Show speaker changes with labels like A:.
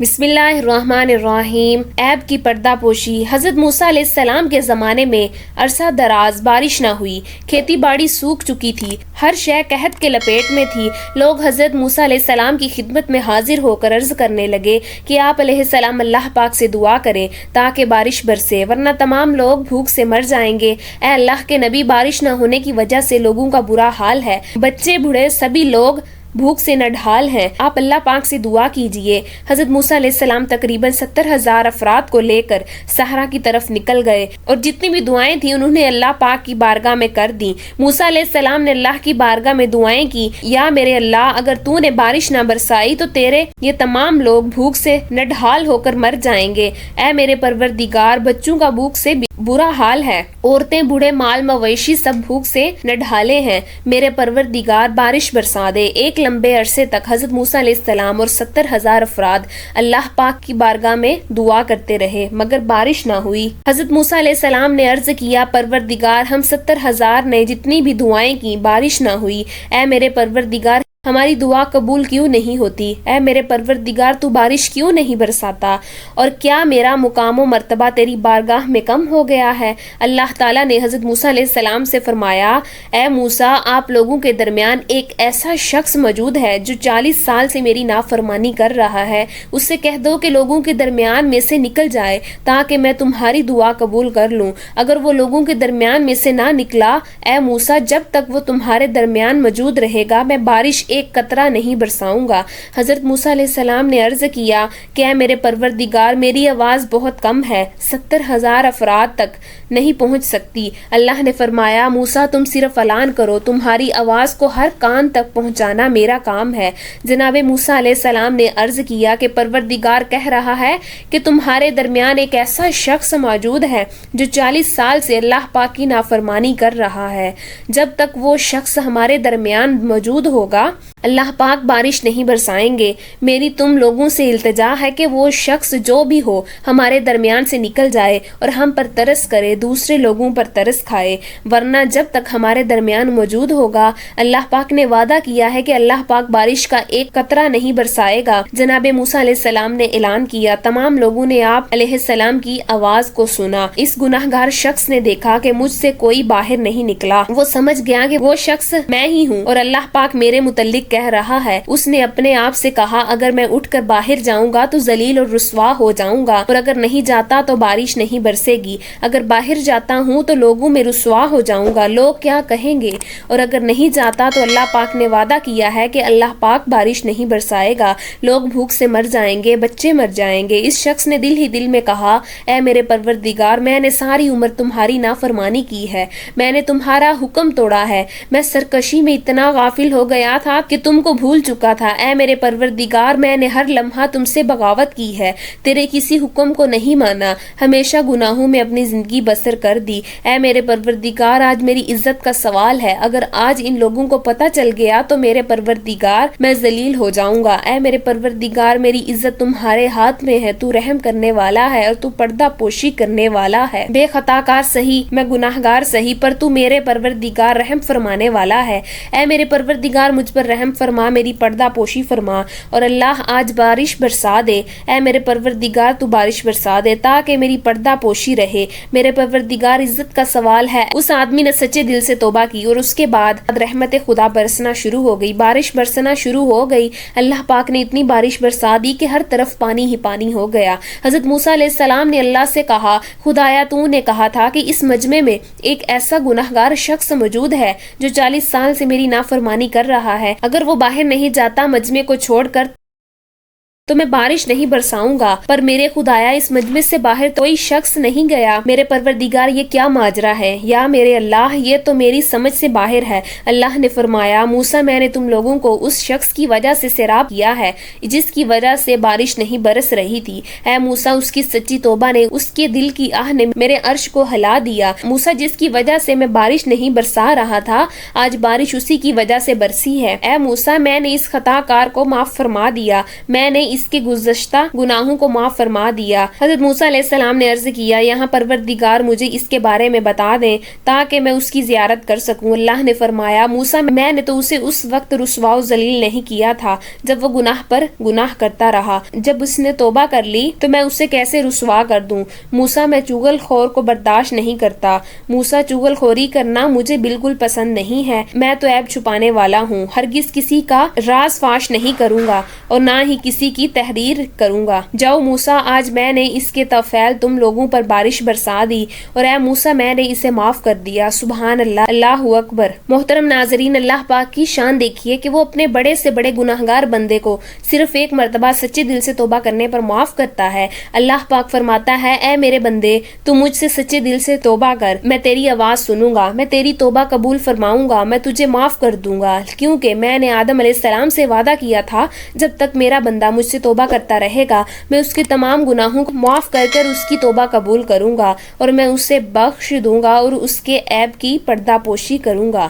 A: بسم اللہ الرحمن الرحیم۔ عیب کی پردہ پوشی۔ حضرت موسیٰ علیہ السلام کے زمانے میں عرصہ دراز بارش نہ ہوئی، کھیتی باڑی سوکھ چکی تھی، ہر شے قحط کے لپیٹ میں تھی۔ لوگ حضرت موسیٰ علیہ السلام کی خدمت میں حاضر ہو کر عرض کرنے لگے کہ آپ علیہ السلام اللہ پاک سے دعا کریں تاکہ بارش برسے، ورنہ تمام لوگ بھوک سے مر جائیں گے۔ اے اللہ کے نبی، بارش نہ ہونے کی وجہ سے لوگوں کا برا حال ہے، بچے بوڑھے سبھی لوگ بھوک سے نڈھال ہیں، آپ اللہ پاک سے دعا کیجئے۔ حضرت موسیٰ علیہ السلام تقریباً 70,000 افراد کو لے کر صحرا کی طرف نکل گئے اور جتنی بھی دعائیں تھیں انہوں نے اللہ پاک کی بارگاہ میں کر دیں۔ موسیٰ علیہ السلام نے اللہ کی بارگاہ میں دعائیں کی، یا میرے اللہ، اگر تو نے بارش نہ برسائی تو تیرے یہ تمام لوگ بھوک سے نڈھال ہو کر مر جائیں گے۔ اے میرے پروردگار، بچوں کا بھوک سے برا حال ہے، عورتیں بوڑھے مال مویشی سب بھوک سے نڈھالے ہیں، میرے پروردگار بارش برسا دے۔ ایک لمبے عرصے تک حضرت موسیٰ علیہ السلام اور 70,000 افراد اللہ پاک کی بارگاہ میں دعا کرتے رہے مگر بارش نہ ہوئی۔ حضرت موسیٰ علیہ السلام نے عرض کیا، پروردگار ہم 70,000 نے جتنی بھی دعائیں کی بارش نہ ہوئی، اے میرے پروردگار ہماری دعا قبول کیوں نہیں ہوتی؟ اے میرے پروردگار تو بارش کیوں نہیں برساتا؟ اور کیا میرا مقام و مرتبہ تیری بارگاہ میں کم ہو گیا ہے؟ اللہ تعالیٰ نے حضرت موسیٰ علیہ السلام سے فرمایا، اے موسیٰ، آپ لوگوں کے درمیان ایک ایسا شخص موجود ہے جو 40 سال سے میری نافرمانی کر رہا ہے، اس سے کہہ دو کہ لوگوں کے درمیان میں سے نکل جائے تاکہ میں تمہاری دعا قبول کر لوں۔ اگر وہ لوگوں کے درمیان میں سے نہ نکلا، اے موسیٰ، جب تک وہ تمہارے درمیان موجود رہے گا میں بارش ایک قطرہ نہیں برساؤں گا۔ حضرت موسیٰ علیہ السلام نے عرض کیا کہ اے میرے پروردگار، میری آواز بہت کم ہے، 70,000 افراد تک نہیں پہنچ سکتی۔ اللہ نے فرمایا، موسیٰ تم صرف اعلان کرو، تمہاری آواز کو ہر کان تک پہنچانا میرا کام ہے۔ جناب موسیٰ علیہ السلام نے عرض کیا کہ پروردگار کہہ رہا ہے کہ تمہارے درمیان ایک ایسا شخص موجود ہے جو 40 سال سے اللہ پاک کی نافرمانی کر رہا ہے، جب تک وہ شخص ہمارے درمیان موجود ہوگا اللہ پاک بارش نہیں برسائیں گے۔ میری تم لوگوں سے التجا ہے کہ وہ شخص جو بھی ہو ہمارے درمیان سے نکل جائے اور ہم پر ترس کرے، دوسرے لوگوں پر ترس کھائے، ورنہ جب تک ہمارے درمیان موجود ہوگا اللہ پاک نے وعدہ کیا ہے کہ اللہ پاک بارش کا ایک قطرہ نہیں برسائے گا۔ جناب موسیٰ علیہ السلام نے اعلان کیا، تمام لوگوں نے آپ علیہ السلام کی آواز کو سنا۔ اس گناہگار شخص نے دیکھا کہ مجھ سے کوئی باہر نہیں نکلا، وہ سمجھ گیا کہ وہ شخص میں ہی ہوں اور اللہ پاک میرے متعلق کہہ رہا ہے۔ اس نے اپنے آپ سے کہا، اگر میں اٹھ کر باہر جاؤں گا تو ذلیل اور رسوا ہو جاؤں گا، اور اگر نہیں جاتا تو بارش نہیں برسے گی۔ اگر باہر جاتا ہوں تو لوگوں میں رسوا ہو جاؤں گا، لوگ کیا کہیں گے؟ اور اگر نہیں جاتا تو اللہ پاک نے وعدہ کیا ہے کہ اللہ پاک بارش نہیں برسائے گا، لوگ بھوک سے مر جائیں گے، بچے مر جائیں گے۔ اس شخص نے دل ہی دل میں کہا، اے میرے پروردگار، میں نے ساری عمر تمہاری نافرمانی کی ہے، میں نے تمہارا حکم توڑا ہے، میں سرکشی میں اتنا غافل ہو گیا تھا کہ تم کو بھول چکا تھا۔ اے میرے پروردگار، میں نے ہر لمحہ تم سے بغاوت کی ہے، تیرے کسی حکم کو نہیں مانا، ہمیشہ گناہوں میں اپنی زندگی بسر کر دی۔ اے میرے پروردگار، آج میری عزت کا سوال ہے، اگر آج ان لوگوں کو پتہ چل گیا تو میرے پروردگار میں ذلیل ہو جاؤں گا۔ اے میرے پروردگار، میری عزت تمہارے ہاتھ میں ہے، تو رحم کرنے والا ہے اور تو پردہ پوشی کرنے والا ہے۔ بے خطا کار سہی، میں گناہگار سہی، پر تو میرے پروردگار رحم فرمانے والا ہے۔ اے میرے پروردگار، مجھ پر رحم فرما، میری پردہ پوشی فرما، اور اللہ آج بارش برسا دے۔ اے میرے پروردگار، تو بارش برسا دے تاکہ میری پردہ پوشی رہے۔ میرے پروردگار، عزت کا سوال ہے۔ اس آدمی نے سچے دل سے توبہ کی اور اس کے بعد رحمت خدا برسنا شروع ہو گئی، بارش برسنا شروع ہو گئی۔ اللہ پاک نے اتنی بارش برسا دی کہ ہر طرف پانی ہی پانی ہو گیا۔ حضرت موسیٰ علیہ السلام نے اللہ سے کہا، خدایا، تو نے کہا تھا کہ اس مجمع میں ایک ایسا گناہگار شخص موجود ہے جو 40 سال سے میری نافرمانی کر رہا ہے، اگر وہ باہر نہیں جاتا مجمع کو چھوڑ کر تو میں بارش نہیں برساؤں گا۔ پر میرے خدایا، اس مجمع سے باہر کوئی شخص نہیں گیا، میرے پروردگار یہ کیا ماجرا ہے؟ یا میرے اللہ، یہ تو میری سمجھ سے باہر ہے۔ اللہ نے فرمایا، موسیٰ، میں نے تم لوگوں کو اس شخص کی وجہ سے سیراب کیا ہے جس کی وجہ سے بارش نہیں برس رہی تھی۔ اے موسیٰ، اس کی سچی توبہ نے، اس کے دل کی آہ نے میرے عرش کو ہلا دیا۔ موسیٰ، جس کی وجہ سے میں بارش نہیں برسا رہا تھا، آج بارش اسی کی وجہ سے برسی ہے۔ اے موسیٰ، میں نے اس خطا کار کو معاف فرما دیا، میں نے اس کے گزشتہ گناہوں کو معاف فرما دیا۔ حضرت موسیٰ علیہ السلام نے عرض کیا، یہاں پروردگار مجھے اس کے بارے میں بتا دیں تاکہ میں اس کی زیارت کر سکوں۔ اللہ نے فرمایا، موسیٰ میں نے تو اسے اس وقت رسوا و ذلیل نہیں کیا تھا جب وہ گناہ پر گناہ کرتا رہا، جب اس نے توبہ کر لی تو میں اسے کیسے رسوا کر دوں؟ موسیٰ میں چغل خور کو برداشت نہیں کرتا۔ موسیٰ چغل خوری کرنا مجھے بالکل پسند نہیں ہے۔ میں تو عیب چھپانے والا ہوں، ہرگز کسی کا راز فاش نہیں کروں گا اور نہ ہی کسی کی تحریر کروں گا۔ جاؤ موسیٰ، آج میں نے اس کے طفیل تم لوگوں پر بارش برسا دی اور اے موسیٰ میں نے اسے معاف کر دیا۔ سبحان اللہ، اللہ اکبر۔ محترم ناظرین، اللہ پاک کی شان دیکھیے کہ وہ اپنے بڑے سے بڑے گناہگار بندے کو صرف ایک مرتبہ سچے دل سے توبہ کرنے پر معاف کرتا ہے۔ اللہ پاک فرماتا ہے، اے میرے بندے، تو مجھ سے سچے دل سے توبہ کر، میں تیری آواز سنوں گا، میں تیری توبہ قبول فرماؤں گا، میں تجھے معاف کر دوں گا، کیونکہ میں نے آدم علیہ السلام سے وعدہ کیا تھا جب تک میرا بندہ مجھ سے توبہ کرتا رہے گا میں اس کے تمام گناہوں کو معاف کر کر اس کی توبہ قبول کروں گا اور میں اسے بخش دوں گا اور اس کے عیب کی پردہ پوشی کروں گا۔